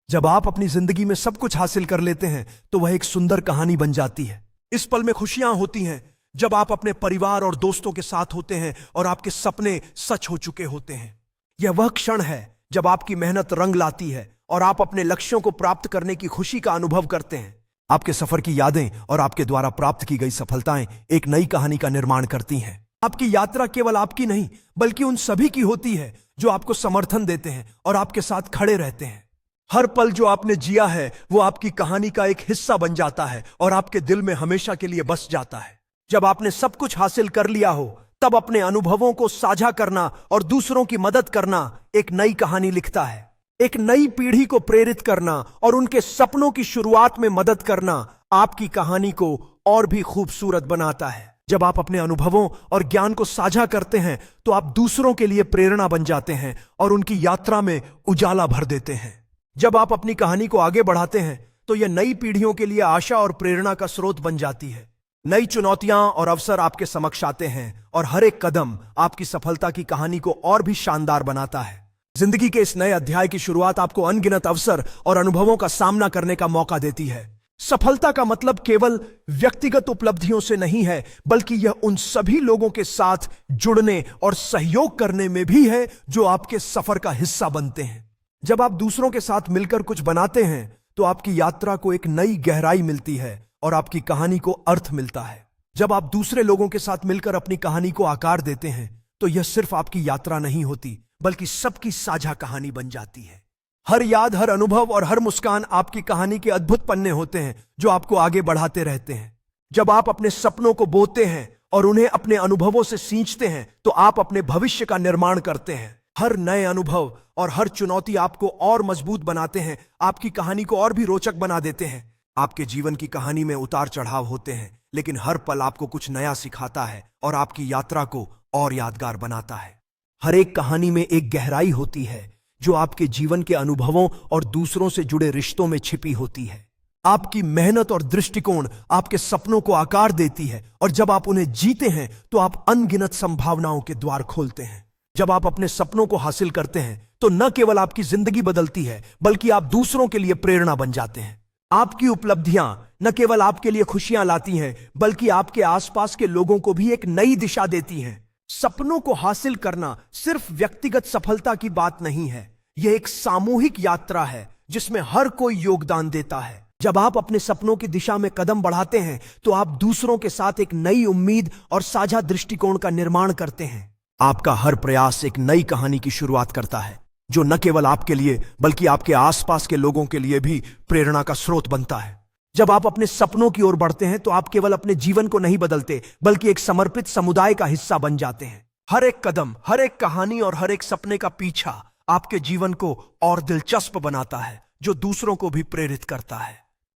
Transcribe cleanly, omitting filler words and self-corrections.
जब आप अपनी जिंदगी में सब कुछ हासिल कर लेते हैं तो वह एक सुंदर कहानी बन जाती है। इस पल में खुशियां होती हैं जब आप अपने परिवार और दोस्तों के साथ होते हैं और आपके सपने सच हो चुके होते हैं। यह वह क्षण है जब आपकी मेहनत रंग लाती है और आप अपने लक्ष्यों को प्राप्त करने की खुशी का अनुभव करते हैं। आपके सफर की यादें और आपके द्वारा प्राप्त की गई सफलताएं एक नई कहानी का निर्माण करती हैं। आपकी यात्रा केवल आपकी नहीं बल्कि उन सभी की होती है जो आपको समर्थन देते हैं और आपके साथ खड़े रहते हैं। हर पल जो आपने जिया है वो आपकी कहानी का एक हिस्सा बन जाता है और आपके दिल में हमेशा के लिए बस जाता है। जब आपने सब कुछ हासिल कर लिया हो तब अपने अनुभवों को साझा करना और दूसरों की मदद करना एक नई कहानी लिखता है। एक नई पीढ़ी को प्रेरित करना और उनके सपनों की शुरुआत में मदद करना आपकी कहानी को और भी खूबसूरत बनाता है। जब आप अपने अनुभवों और ज्ञान को साझा करते हैं तो आप दूसरों के लिए प्रेरणा बन जाते हैं और उनकी यात्रा में उजाला भर देते हैं। जब आप अपनी कहानी को आगे बढ़ाते हैं तो यह नई पीढ़ियों के लिए आशा और प्रेरणा का स्रोत बन जाती है। नई चुनौतियां और अवसर आपके समक्ष आते हैं और हर एक कदम आपकी सफलता की कहानी को और भी शानदार बनाता है। जिंदगी के इस नए अध्याय की शुरुआत आपको अनगिनत अवसर और अनुभवों का सामना करने का मौका देती है। सफलता का मतलब केवल व्यक्तिगत उपलब्धियों से नहीं है बल्कि यह उन सभी लोगों के साथ जुड़ने और सहयोग करने में भी है जो आपके सफर का हिस्सा बनते हैं। जब आप दूसरों के साथ मिलकर कुछ बनाते हैं तो आपकी यात्रा को एक नई गहराई मिलती है और आपकी कहानी को अर्थ मिलता है। जब आप दूसरे लोगों के साथ मिलकर अपनी कहानी को आकार देते हैं तो यह सिर्फ आपकी यात्रा नहीं होती बल्कि सबकी साझा कहानी बन जाती है। हर याद, हर अनुभव और हर मुस्कान आपकी कहानी के अद्भुत पन्ने होते हैं जो आपको आगे बढ़ाते रहते हैं। जब आप अपने सपनों को बोते हैं और उन्हें अपने अनुभवों से सींचते हैं तो आप अपने भविष्य का निर्माण करते हैं। हर नए अनुभव और हर चुनौती आपको और मजबूत बनाते हैं, आपकी कहानी को और भी रोचक बना देते हैं। आपके जीवन की कहानी में उतार चढ़ाव होते हैं लेकिन हर पल आपको कुछ नया सिखाता है और आपकी यात्रा को और यादगार बनाता है। हर एक कहानी में एक गहराई होती है जो आपके जीवन के अनुभवों और दूसरों से जुड़े रिश्तों में छिपी होती है। आपकी मेहनत और दृष्टिकोण आपके सपनों को आकार देती है और जब आप उन्हें जीते हैं तो आप अनगिनत संभावनाओं के द्वार खोलते हैं। जब आप अपने सपनों को हासिल करते हैं तो न केवल आपकी जिंदगी बदलती है बल्कि आप दूसरों के लिए प्रेरणा बन जाते हैं। आपकी उपलब्धियां न केवल आपके लिए खुशियां लाती हैं बल्कि आपके आसपास के लोगों को भी एक नई दिशा देती हैं। सपनों को हासिल करना सिर्फ व्यक्तिगत सफलता की बात नहीं है, यह एक सामूहिक यात्रा है जिसमें हर कोई योगदान देता है। जब आप अपने सपनों की दिशा में कदम बढ़ाते हैं तो आप दूसरों के साथ एक नई उम्मीद और साझा दृष्टिकोण का निर्माण करते हैं। आपका हर प्रयास एक नई कहानी की शुरुआत करता है जो न केवल आपके लिए बल्कि आपके आसपास के लोगों के लिए भी प्रेरणा का स्रोत बनता है। जब आप अपने सपनों की ओर बढ़ते हैं तो आप केवल अपने जीवन को नहीं बदलते बल्कि एक समर्पित समुदाय का हिस्सा बन जाते हैं। हर एक कदम, हर एक कहानी और हर एक सपने का पीछा आपके जीवन को और दिलचस्प बनाता है जो दूसरों को भी प्रेरित करता है।